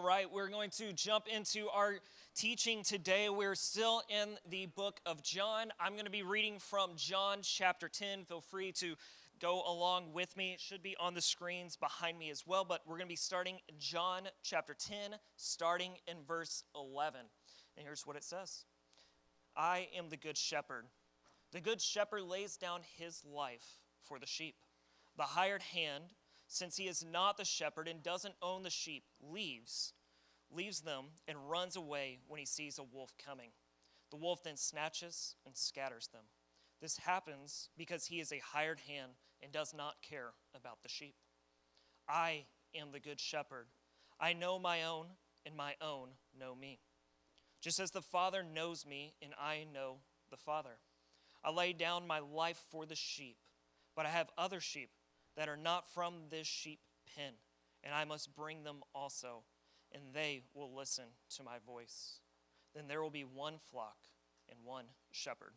right, we're going to jump into our teaching today. We're still in the book of John. I'm going to be reading from John chapter 10. Feel free to go along with me. It should be on the screens behind me as well, but we're going to be starting John chapter 10, starting in verse 11. And here's what it says. I am the good shepherd. The good shepherd lays down his life for the sheep. The hired hand, since he is not the shepherd and doesn't own the sheep, leaves them and runs away when he sees a wolf coming. The wolf then snatches and scatters them. This happens because he is a hired hand and does not care about the sheep. I am the good shepherd. I know my own, and my own know me. Just as the Father knows me, and I know the Father. I lay down my life for the sheep, but I have other sheep that are not from this sheep pen, and I must bring them also, and they will listen to my voice. Then there will be one flock and one shepherd.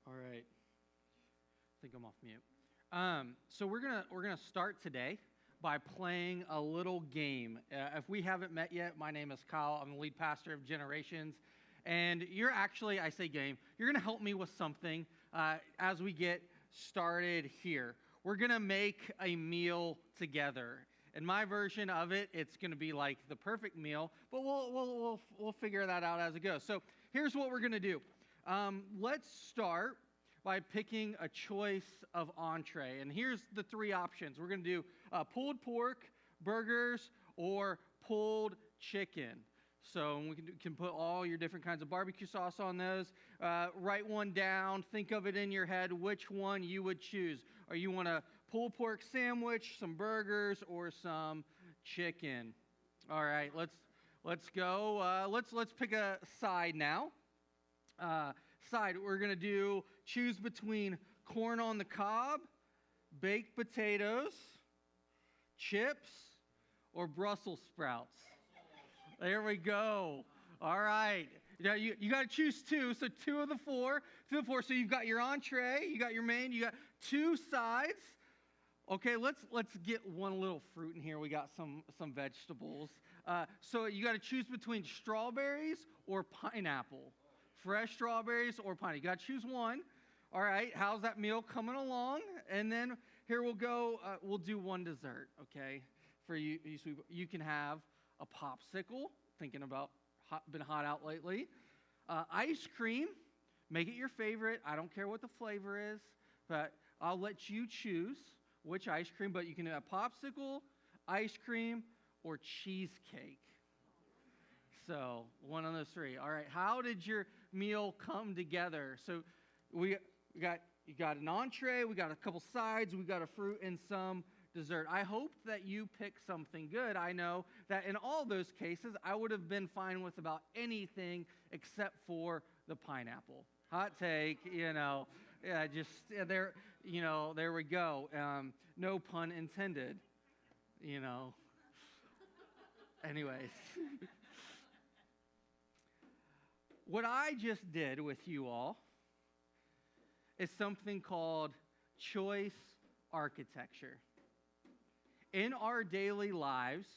All right. I think I'm off mute. So we're gonna start today by playing a little game. If we haven't met yet, my name is Kyle. I'm the lead pastor of Generations. And you're actually, I say game, you're going to help me with something as we get started here. We're going to make a meal together. In my version of it, it's going to be like the perfect meal, but we'll figure that out as it goes. So here's what we're going to do. Let's start by picking a choice of entree. And here's the three options. We're going to do pulled pork, burgers, or pulled chicken. So we can put all your different kinds of barbecue sauce on those. Write one down. Think of it in your head which one you would choose. Or you want a pulled pork sandwich, some burgers, or some chicken. All right, let's go. Let's pick a side now. Side we're gonna do choose between corn on the cob, baked potatoes, chips, or Brussels sprouts. There we go. All right. Now you got to choose two. So two of the four. So you've got your entree, you got your main, you got two sides. Okay, let's get one little fruit in here. We got some vegetables. So you got to choose between strawberries or pineapple. Fresh strawberries or pineapple. You got to choose one. All right. How's that meal coming along? And then here we'll go. We'll do one dessert. Okay. For you, you can have a popsicle, thinking about been hot out lately. Ice cream, make it your favorite. I don't care what the flavor is, but I'll let you choose which ice cream, but you can have popsicle, ice cream, or cheesecake. So one of those three. All right, how did your meal come together? So you got an entree, we got a couple sides, we got a fruit and some dessert. I hope that you pick something good. I know that in all those cases, I would have been fine with about anything except for the pineapple. Hot take, yeah, there we go. No pun intended, Anyways. What I just did with you all is something called choice architecture. In our daily lives,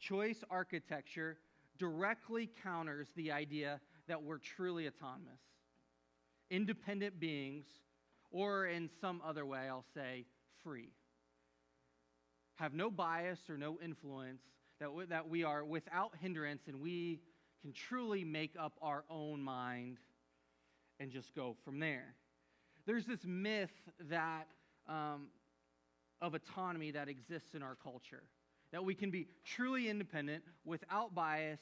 choice architecture directly counters the idea that we're truly autonomous, independent beings, or in some other way, I'll say, free. Have no bias or no influence, that we are without hindrance, and we can truly make up our own mind and just go from there. There's this myth that of autonomy that exists in our culture, that we can be truly independent, without bias,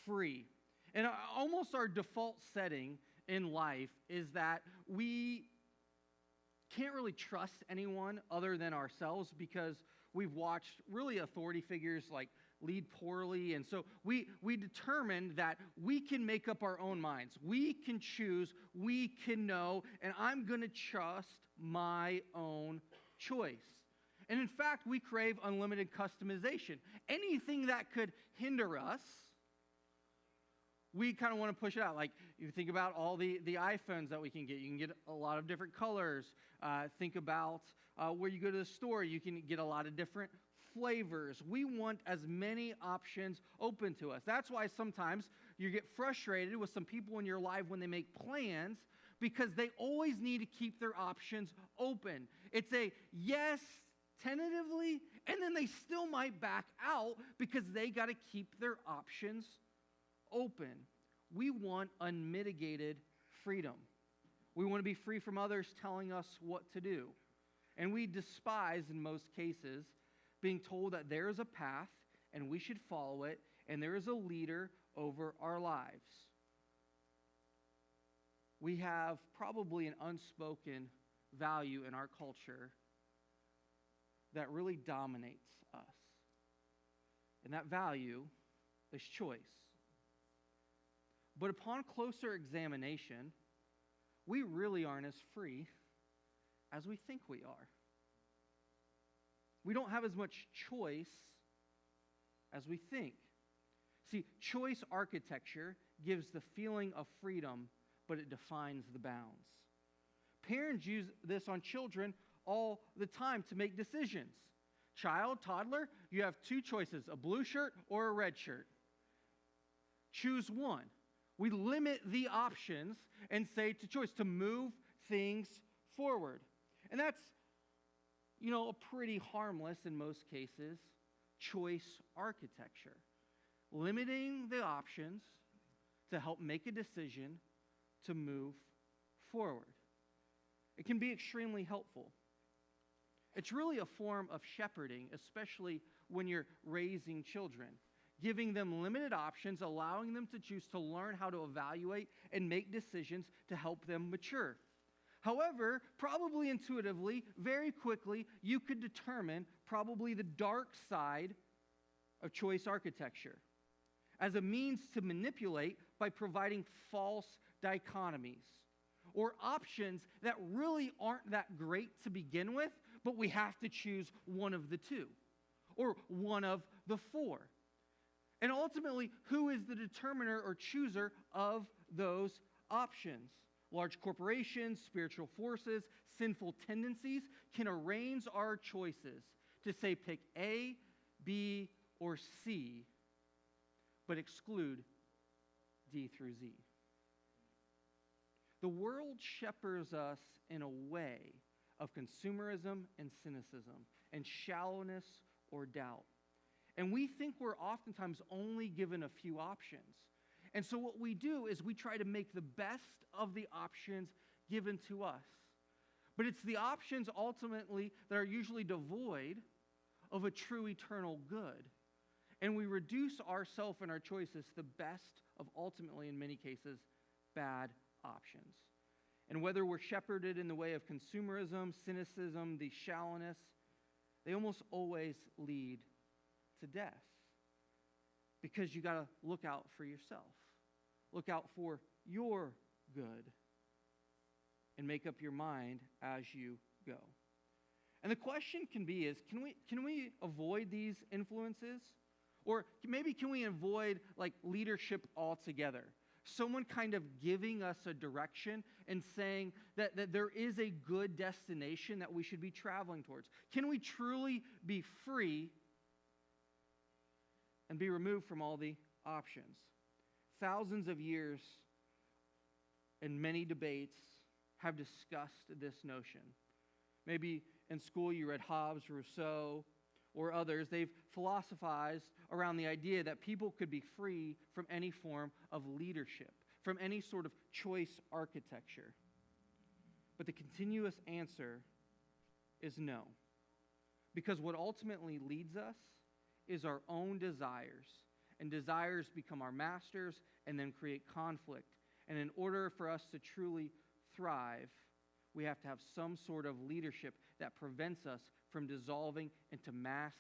free. And almost our default setting in life is that we can't really trust anyone other than ourselves because we've watched really authority figures like lead poorly. And so we determined that we can make up our own minds. We can choose, we can know, and I'm going to trust my own choice. And in fact, we crave unlimited customization. Anything that could hinder us, we kind of want to push it out. Like, you think about all the iPhones that we can get. You can get a lot of different colors. Think about where you go to the store. You can get a lot of different flavors. We want as many options open to us. That's why sometimes you get frustrated with some people in your life when they make plans, because they always need to keep their options open. It's a yes, tentatively, and then they still might back out because they got to keep their options open. We want unmitigated freedom. We want to be free from others telling us what to do. And we despise, in most cases, being told that there is a path and we should follow it, and there is a leader over our lives. We have probably an unspoken value in our culture that really dominates us. And that value is choice. But upon closer examination, we really aren't as free as we think we are. We don't have as much choice as we think. See, choice architecture gives the feeling of freedom, but it defines the bounds. Parents use this on children all the time to make decisions. Child, toddler, you have two choices, a blue shirt or a red shirt. Choose one. We limit the options and say to choice, to move things forward. And that's, a pretty harmless, in most cases, choice architecture. Limiting the options to help make a decision to move forward. It can be extremely helpful. It's really a form of shepherding, especially when you're raising children. Giving them limited options, allowing them to choose to learn how to evaluate and make decisions to help them mature. However, probably intuitively, very quickly, you could determine probably the dark side of choice architecture as a means to manipulate by providing false dichotomies or options that really aren't that great to begin with, but we have to choose one of the two or one of the four. And ultimately, who is the determiner or chooser of those options? Large corporations, spiritual forces, sinful tendencies can arrange our choices to say pick A, B, or C, but exclude D through Z. The world shepherds us in a way of consumerism and cynicism and shallowness or doubt. And we think we're oftentimes only given a few options. And so what we do is we try to make the best of the options given to us. But it's the options ultimately that are usually devoid of a true eternal good. And we reduce ourselves and our choices to the best of ultimately, in many cases, bad options. And whether we're shepherded in the way of consumerism, cynicism, the shallowness, they almost always lead to death. Because you got to look out for yourself. Look out for your good. And make up your mind as you go. And the question can be is, can we avoid these influences? Or maybe can we avoid leadership altogether? Someone kind of giving us a direction and saying that there is a good destination that we should be traveling towards. Can we truly be free and be removed from all the options? Thousands of years and many debates have discussed this notion. Maybe in school you read Hobbes, Rousseau, or others. They've philosophized around the idea that people could be free from any form of leadership, from any sort of choice architecture. But the continuous answer is no. Because what ultimately leads us is our own desires. And desires become our masters and then create conflict. And in order for us to truly thrive, we have to have some sort of leadership that prevents us from dissolving into mass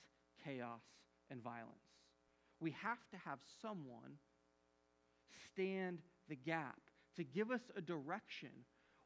chaos and violence. We have to have someone stand the gap to give us a direction,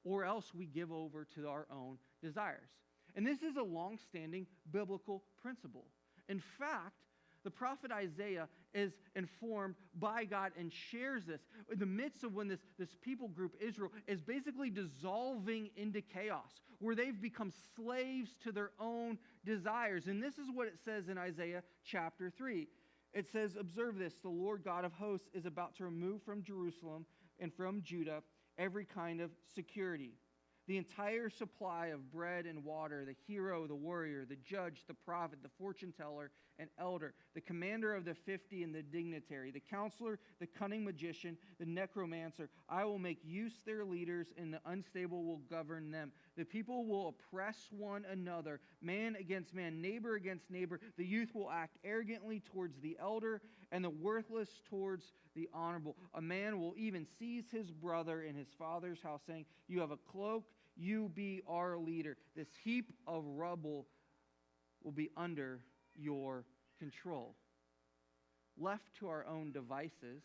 or else we give over to our own desires. And this is a long-standing biblical principle. In fact, the prophet Isaiah is informed by God and shares this in the midst of when this people group, Israel, is basically dissolving into chaos, where they've become slaves to their own desires. And this is what it says in Isaiah chapter 3. It says, observe this, the Lord God of hosts is about to remove from Jerusalem and from Judah every kind of security. The entire supply of bread and water, the hero, the warrior, the judge, the prophet, the fortune teller, and elder, the commander of the 50 and the dignitary, the counselor, the cunning magician, the necromancer. I will make use their leaders, and the unstable will govern them. The people will oppress one another, man against man, neighbor against neighbor. The youth will act arrogantly towards the elder, and the worthless towards the honorable. A man will even seize his brother in his father's house, saying, you have a cloak, you be our leader. This heap of rubble will be under your control. Left to our own devices,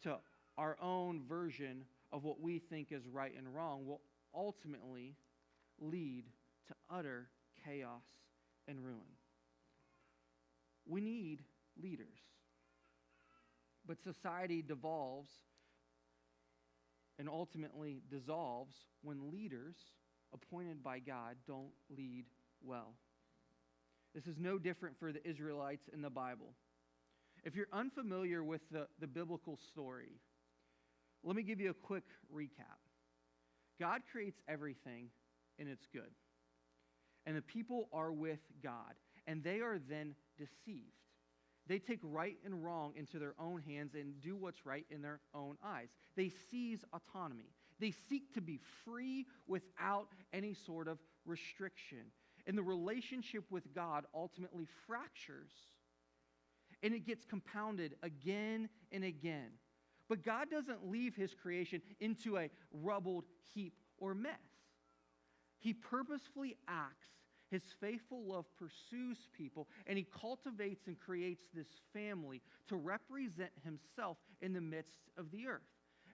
to our own version of what we think is right and wrong, will ultimately lead to utter chaos and ruin. We need leaders. But society devolves and ultimately dissolves when leaders appointed by God don't lead well. This is no different for the Israelites in the Bible. If you're unfamiliar with the biblical story, let me give you a quick recap. God creates everything, and it's good. And the people are with God, and they are then deceived. They take right and wrong into their own hands and do what's right in their own eyes. They seize autonomy. They seek to be free without any sort of restriction. And the relationship with God ultimately fractures. And it gets compounded again and again. But God doesn't leave his creation into a rubbled heap or mess. He purposefully acts. His faithful love pursues people, and he cultivates and creates this family to represent himself in the midst of the earth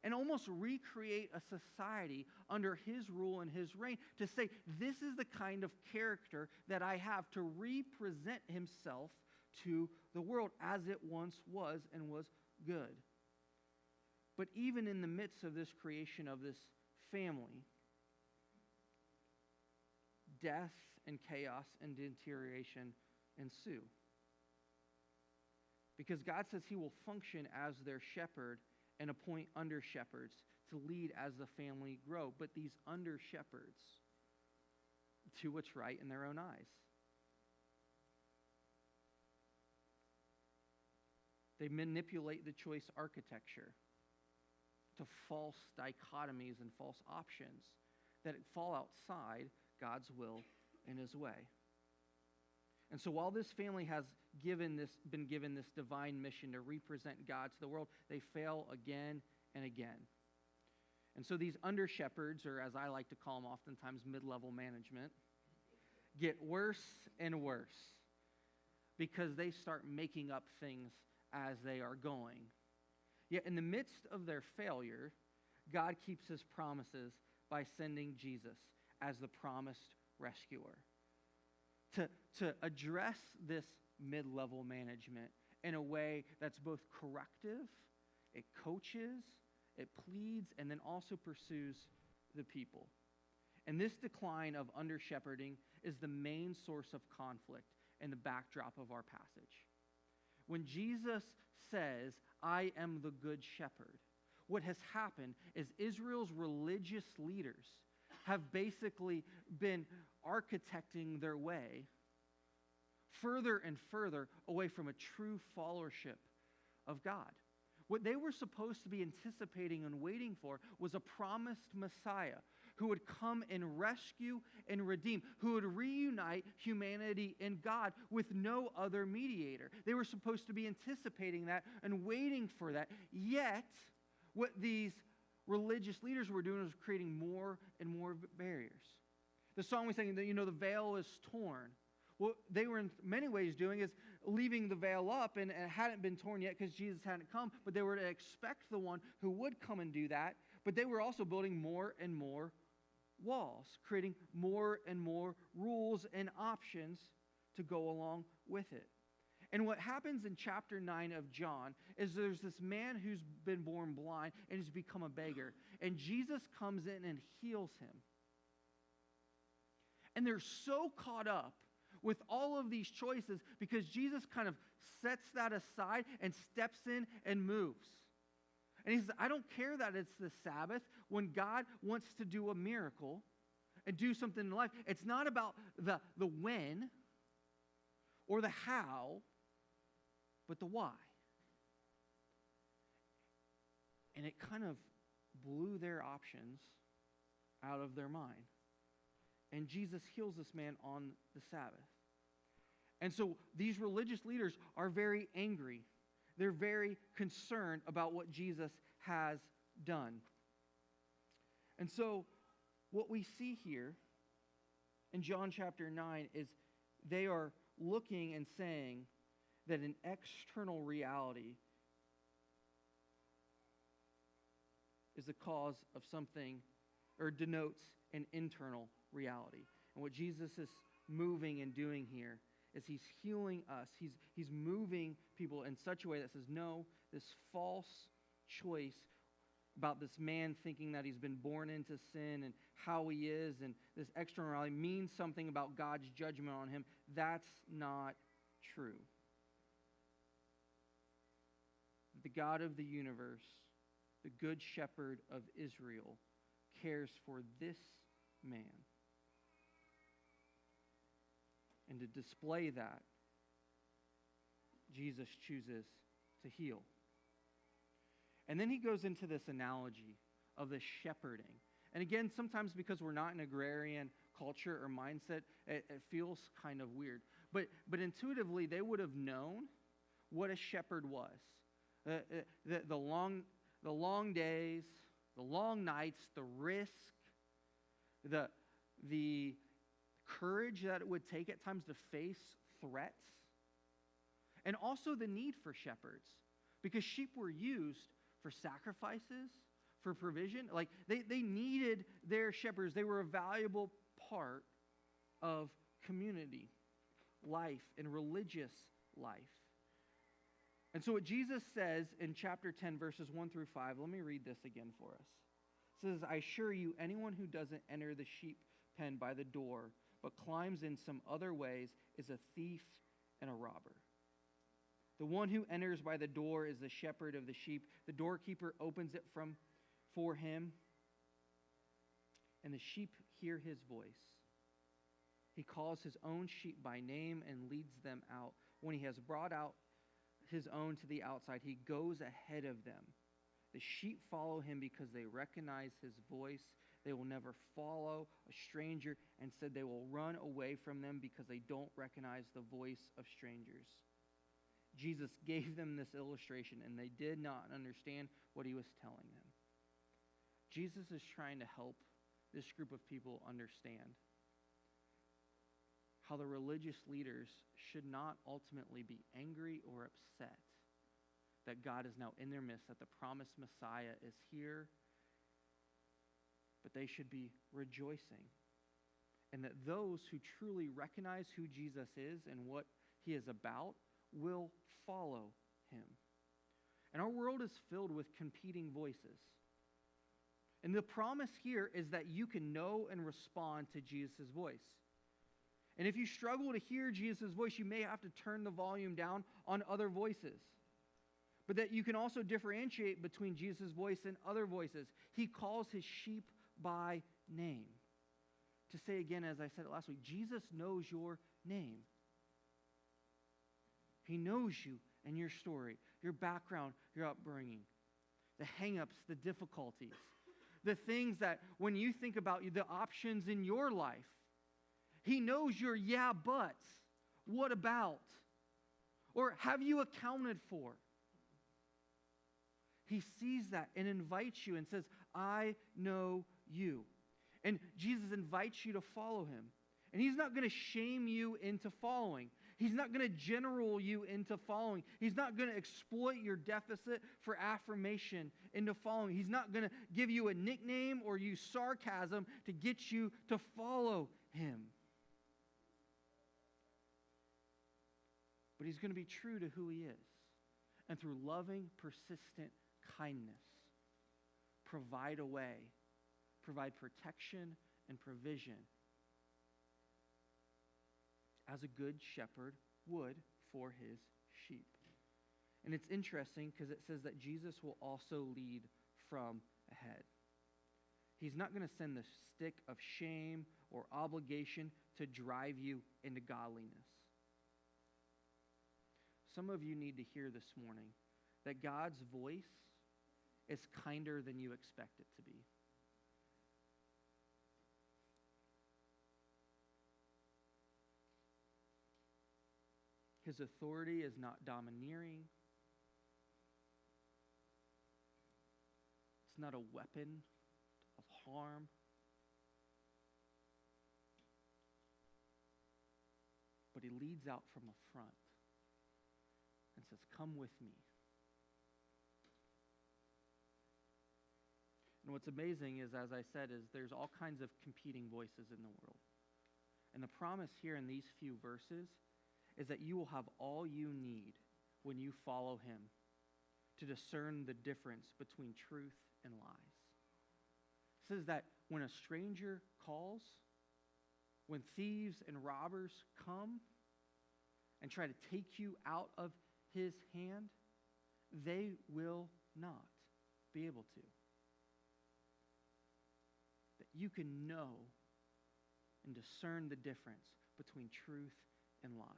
and almost recreate a society under his rule and his reign to say, this is the kind of character that I have to represent himself to the world as it once was and was good. But even in the midst of this creation of this family, death and chaos and deterioration ensue. Because God says he will function as their shepherd and appoint under-shepherds to lead as the family grow. But these under-shepherds do what's right in their own eyes. They manipulate the choice architecture to false dichotomies and false options that fall outside God's will and his way. And so while this family has been given this divine mission to represent God to the world, they fail again and again. And so these under-shepherds, or as I like to call them oftentimes mid-level management, get worse and worse because they start making up things as they are going. Yet in the midst of their failure, God keeps his promises by sending Jesus as the promised rescuer to address this mid-level management in a way that's both corrective, it coaches, it pleads, and then also pursues the people. And this decline of under-shepherding is the main source of conflict in the backdrop of our passage. When Jesus says, I am the good shepherd, what has happened is Israel's religious leaders have basically been architecting their way further and further away from a true followership of God. What they were supposed to be anticipating and waiting for was a promised Messiah who would come and rescue and redeem, who would reunite humanity and God with no other mediator. They were supposed to be anticipating that and waiting for that. Yet, what these religious leaders were doing was creating more and more barriers. The song was saying that, the veil is torn. What they were in many ways doing is leaving the veil up, and it hadn't been torn yet because Jesus hadn't come, but they were to expect the one who would come and do that. But they were also building more and more walls, creating more and more rules and options to go along with it. And what happens in chapter 9 of John is there's this man who's been born blind and has become a beggar. And Jesus comes in and heals him. And they're so caught up with all of these choices because Jesus kind of sets that aside and steps in and moves. And he says, I don't care that it's the Sabbath. When God wants to do a miracle and do something in life, it's not about the when or the how, but the why. And it kind of blew their options out of their mind. And Jesus heals this man on the Sabbath. And so these religious leaders are very angry. They're very concerned about what Jesus has done. And so what we see here in John chapter 9 is they are looking and saying that an external reality is the cause of something, or denotes an internal reality. And what Jesus is moving and doing here is he's healing us. He's moving people in such a way that says, no, this false choice about this man thinking that he's been born into sin and how he is, and this external reality means something about God's judgment on him. That's not true. The God of the universe, the good shepherd of Israel, cares for this man. And to display that, Jesus chooses to heal. And then he goes into this analogy of the shepherding. And again, sometimes because we're not an agrarian culture or mindset, it feels kind of weird. But intuitively, they would have known what a shepherd was. The long days, the long nights, the risk, the courage that it would take at times to face threats, and also the need for shepherds, because sheep were used for sacrifices, for provision. Like they needed their shepherds. They were a valuable part of community life and religious life. And so what Jesus says in chapter 10, verses 1 through 5, let me read this again for us. It says, I assure you, anyone who doesn't enter the sheep pen by the door, but climbs in some other ways, is a thief and a robber. The one who enters by the door is the shepherd of the sheep. The doorkeeper opens it for him, and the sheep hear his voice. He calls his own sheep by name and leads them out. When he has brought out his own to the outside, he goes ahead of them. The sheep follow him because they recognize his voice. They will never follow a stranger. Instead, they will run away from them because they don't recognize the voice of strangers. Jesus gave them this illustration, and they did not understand what he was telling them. Jesus is trying to help this group of people understand how the religious leaders should not ultimately be angry or upset that God is now in their midst, that the promised Messiah is here, but they should be rejoicing. And that those who truly recognize who Jesus is and what he is about will follow him. And our world is filled with competing voices. And the promise here is that you can know and respond to Jesus' voice. And if you struggle to hear Jesus' voice, you may have to turn the volume down on other voices. But that you can also differentiate between Jesus' voice and other voices. He calls his sheep by name. To say again, as I said it last week, Jesus knows your name. He knows you and your story, your background, your upbringing, the hang-ups, the difficulties, the things that when you think about the options in your life, he knows your yeah, buts. What about? Or have you accounted for? He sees that and invites you and says, I know you. And Jesus invites you to follow him. And he's not going to shame you into following. He's not going to general you into following. He's not going to exploit your deficit for affirmation into following. He's not going to give you a nickname or use sarcasm to get you to follow him. but he's going to be true to who he is. And through loving, persistent kindness, provide a way, provide protection and provision as a good shepherd would for his sheep. And it's interesting because it says that Jesus will also lead from ahead. He's not going to send the stick of shame or obligation to drive you into godliness. Some of you need to hear this morning that God's voice is kinder than you expect it to be. His authority is not domineering. It's not a weapon of harm. But he leads out from the front and says, "Come with me." And what's amazing is, as I said, is there's all kinds of competing voices in the world. And the promise here in these few verses is that you will have all you need when you follow him to discern the difference between truth and lies. It says that when a stranger calls, when thieves and robbers come and try to take you out of his hand, they will not be able to. That you can know and discern the difference between truth and lies.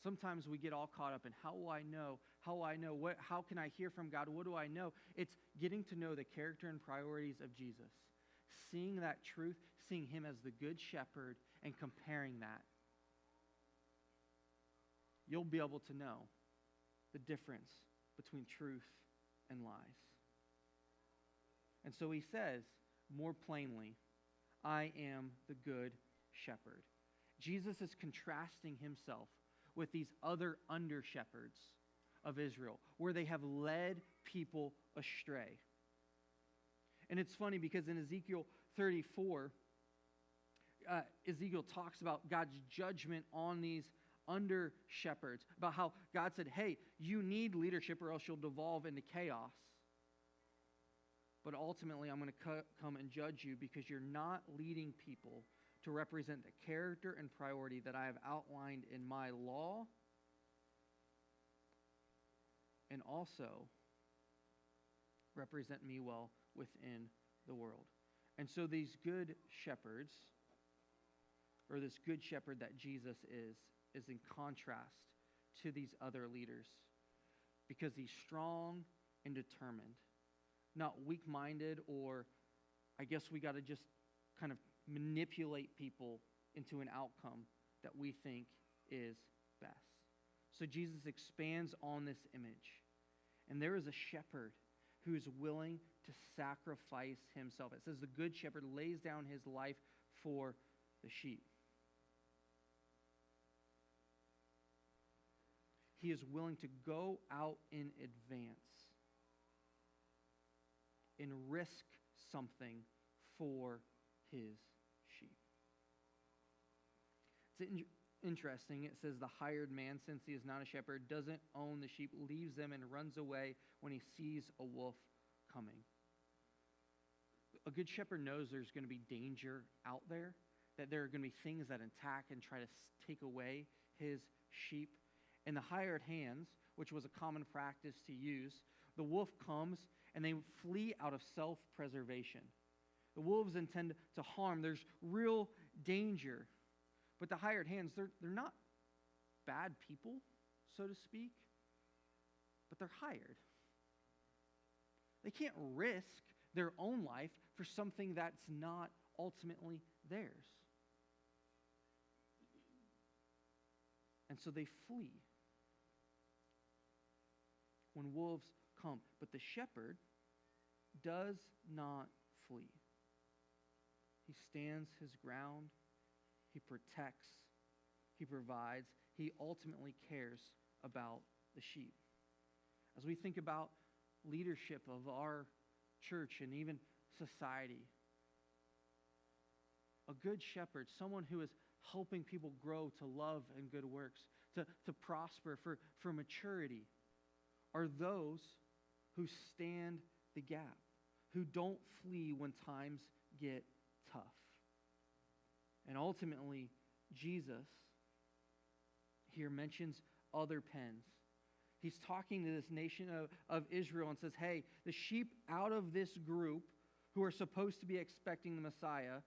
Sometimes we get all caught up in how will I know? How can I hear from God? What do I know? It's getting to know the character and priorities of Jesus. Seeing that truth, seeing him as the good shepherd, and comparing that. You'll be able to know the difference between truth and lies. And so he says more plainly, I am the good shepherd. Jesus is contrasting himself with these other under-shepherds of Israel, where they have led people astray. And it's funny because in Ezekiel 34, Ezekiel talks about God's judgment on these under-shepherds, about how God said, hey, you need leadership or else you'll devolve into chaos. But ultimately, I'm going to come and judge you because you're not leading people to represent the character and priority that I have outlined in my law, and also represent me well within the world. And so these good shepherds, or this good shepherd that Jesus is in contrast to these other leaders, because he's strong and determined, not weak-minded, or I guess we got to just kind of manipulate people into an outcome that we think is best. So Jesus expands on this image. And there is a shepherd who is willing to sacrifice himself. It says the good shepherd lays down his life for the sheep. He is willing to go out in advance and risk something for his sheep. It's interesting. It says the hired man, since he is not a shepherd, doesn't own the sheep, leaves them and runs away when he sees a wolf coming. A good shepherd knows there's going to be danger out there, that there are going to be things that attack and try to take away his sheep. And the hired hands, which was a common practice to use, the wolf comes and they flee out of self-preservation. The wolves intend to harm. There's real danger. But the hired hands, they're not bad people, so to speak, but they're hired. They can't risk their own life for something that's not ultimately theirs. And so they flee when wolves come. But the shepherd does not flee. He stands his ground. He protects. He provides. He ultimately cares about the sheep. As we think about leadership of our church and even society, a good shepherd, someone who is helping people grow to love and good works, to prosper, for maturity, are those who stand the gap, who don't flee when times get tough. And ultimately, Jesus here mentions other pens. He's talking to this nation of Israel and says, hey, the sheep out of this group who are supposed to be expecting the Messiah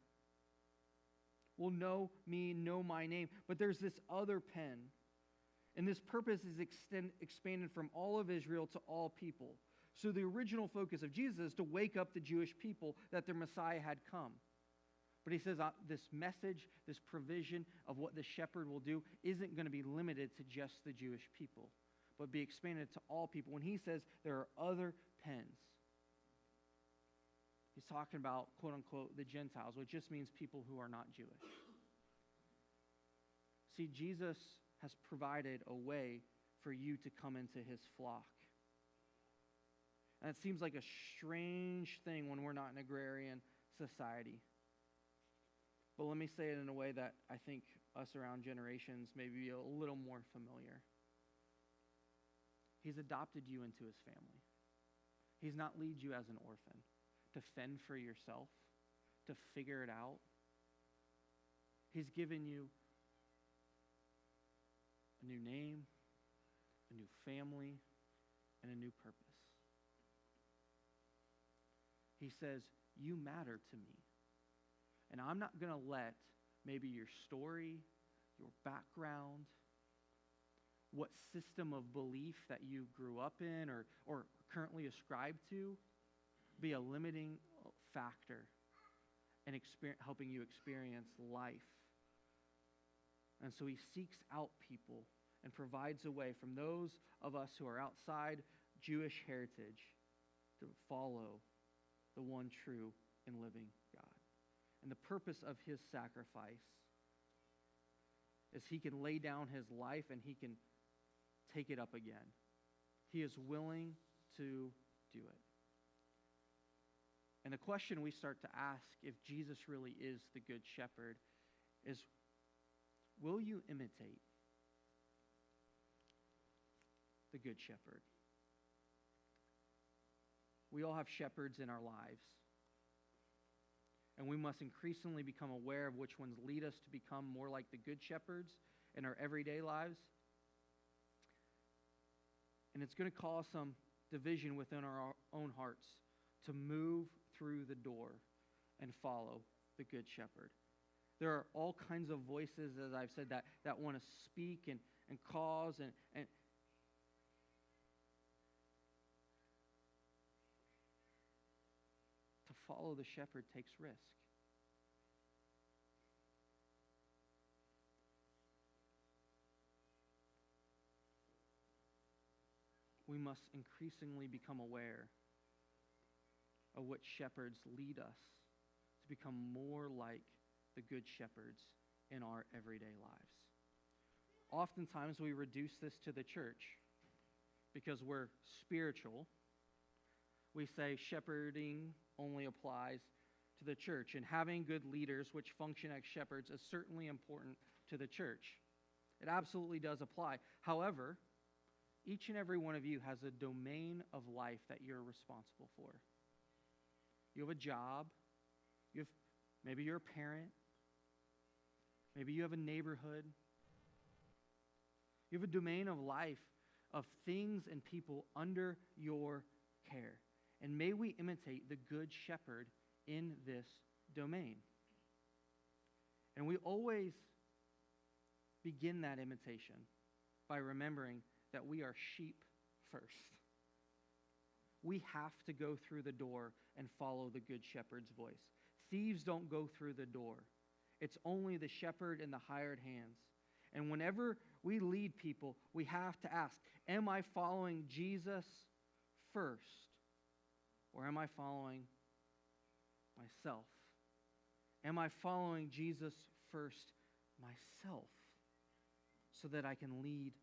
will know me, know my name. But there's this other pen. And this purpose is expanded from all of Israel to all people. So the original focus of Jesus is to wake up the Jewish people that their Messiah had come. But he says this message, this provision of what the shepherd will do isn't going to be limited to just the Jewish people, but be expanded to all people. When he says there are other pens, he's talking about, quote unquote, the Gentiles, which just means people who are not Jewish. See, Jesus has provided a way for you to come into his flock. And it seems like a strange thing when we're not an agrarian society. But let me say it in a way that I think us around generations may be a little more familiar. He's adopted you into his family. He's not lead you as an orphan to fend for yourself, to figure it out. He's given you a new name, a new family, and a new purpose. He says, you matter to me. And I'm not going to let maybe your story, your background, what system of belief that you grew up in or currently ascribe to be a limiting factor in helping you experience life. And so he seeks out people and provides a way from those of us who are outside Jewish heritage to follow the one true and living God. And the purpose of his sacrifice is he can lay down his life and he can take it up again. He is willing to do it. And the question we start to ask, if Jesus really is the good shepherd, is, will you imitate the good shepherd? We all have shepherds in our lives. And we must increasingly become aware of which ones lead us to become more like the good shepherds in our everyday lives. And it's going to cause some division within our own hearts to move through the door and follow the good shepherd. There are all kinds of voices, as I've said, that want to speak and cause and to follow the shepherd takes risk. We must increasingly become aware of what shepherds lead us to become more like the good shepherds in our everyday lives. Oftentimes we reduce this to the church because we're spiritual. We say shepherding only applies to the church, and having good leaders which function as shepherds is certainly important to the church. It absolutely does apply. However, each and every one of you has a domain of life that you're responsible for. You have a job. Maybe you're a parent. Maybe you have a neighborhood. You have a domain of life of things and people under your care. And may we imitate the good shepherd in this domain. And we always begin that imitation by remembering that we are sheep first. We have to go through the door and follow the good shepherd's voice. Thieves don't go through the door. It's only the shepherd and the hired hands. And whenever we lead people, we have to ask, am I following Jesus first? Or am I following myself? Am I following Jesus first myself so that I can lead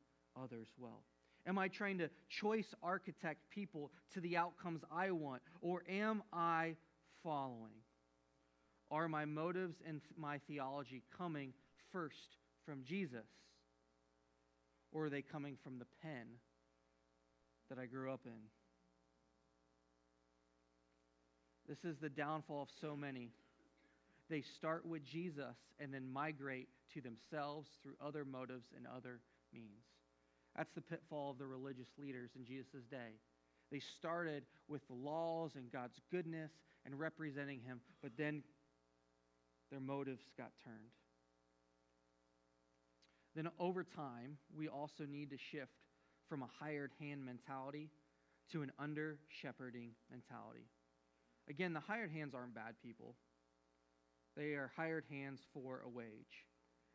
others well? Am I trying to choice architect people to the outcomes I want? Or am I following? Are my motives and my theology coming first from Jesus? Or are they coming from the pen that I grew up in? This is the downfall of so many. They start with Jesus and then migrate to themselves through other motives and other means. That's the pitfall of the religious leaders in Jesus' day. They started with the laws and God's goodness and representing him, but then their motives got turned. Then over time, we also need to shift from a hired hand mentality to an under-shepherding mentality. Again, the hired hands aren't bad people. They are hired hands for a wage.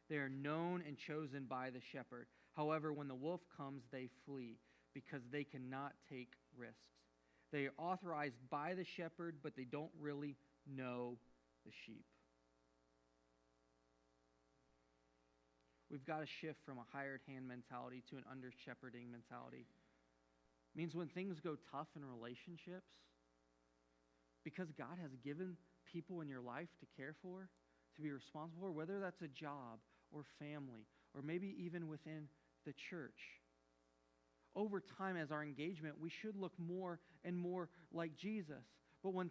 They are known and chosen by the shepherd. However, when the wolf comes, they flee because they cannot take risks. They are authorized by the shepherd, but they don't really know the sheep. We've got to shift from a hired hand mentality to an under-shepherding mentality. It means when things go tough in relationships, because God has given people in your life to care for, to be responsible for, whether that's a job or family, or maybe even within the church. Over time, as our engagement, we should look more and more like Jesus. But when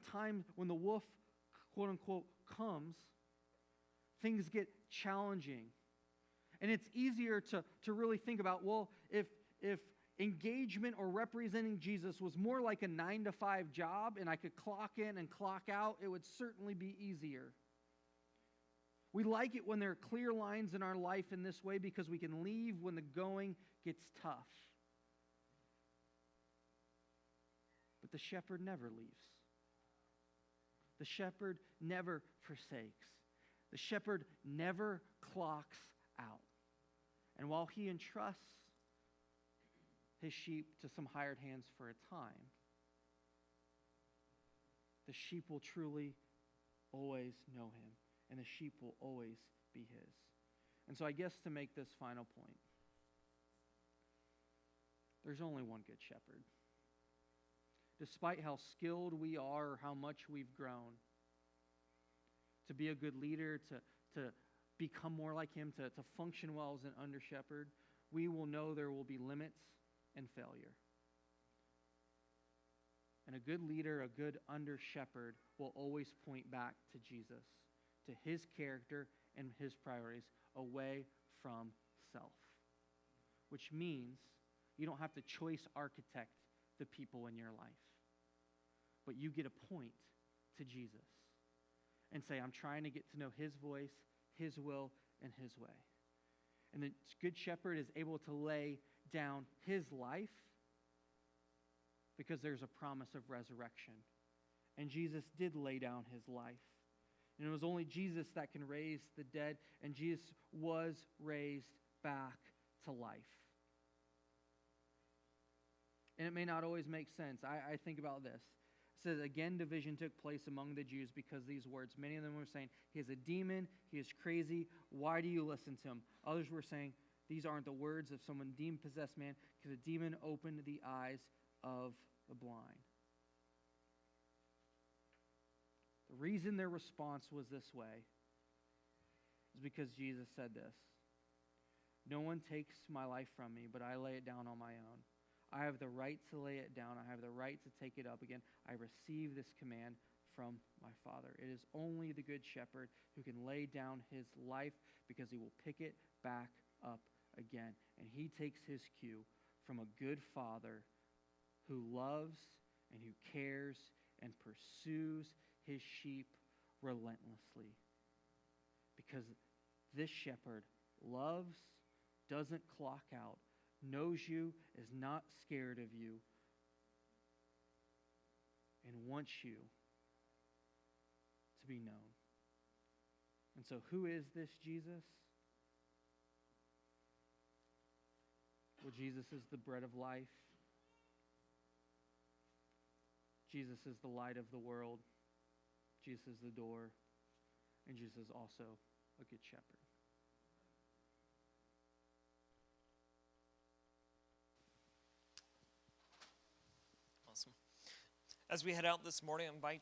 the wolf, quote unquote, comes, things get challenging. And it's easier to really think about, well, if engagement or representing Jesus was more like a 9-to-5 job and I could clock in and clock out, it would certainly be easier. We like it when there are clear lines in our life in this way because we can leave when the going gets tough. But the shepherd never leaves. The shepherd never forsakes. The shepherd never clocks out. And while he entrusts his sheep to some hired hands for a time, the sheep will truly always know him, and the sheep will always be his. And so I guess to make this final point, there's only one good shepherd. Despite how skilled we are or how much we've grown, to be a good leader, to become more like him, to function well as an under-shepherd, we will know there will be limits and failure. And a good leader, a good under-shepherd, will always point back to Jesus, to his character and his priorities, away from self. Which means you don't have to choice architect the people in your life, but you get a point to Jesus and say, I'm trying to get to know his voice, his will, and his way. And the good shepherd is able to lay down his life because there's a promise of resurrection. And Jesus did lay down his life. And it was only Jesus that can raise the dead, and Jesus was raised back to life. And it may not always make sense. I think about this. It says, again, division took place among the Jews because these words. Many of them were saying, he is a demon, he is crazy, why do you listen to him? Others were saying, these aren't the words of someone demon-possessed man, because a demon opened the eyes of the blind. The reason their response was this way is because Jesus said this. No one takes my life from me, but I lay it down on my own. I have the right to lay it down. I have the right to take it up again. I receive this command from my Father. It is only the good shepherd who can lay down his life because he will pick it back up again. And he takes his cue from a good father who loves and who cares and pursues his sheep relentlessly. Because this shepherd loves, doesn't clock out, knows you, is not scared of you, and wants you to be known. And so who is this Jesus? Well, Jesus is the bread of life. Jesus is the light of the world. Jesus is the door. And Jesus is also a good shepherd. Awesome. As we head out this morning, I invite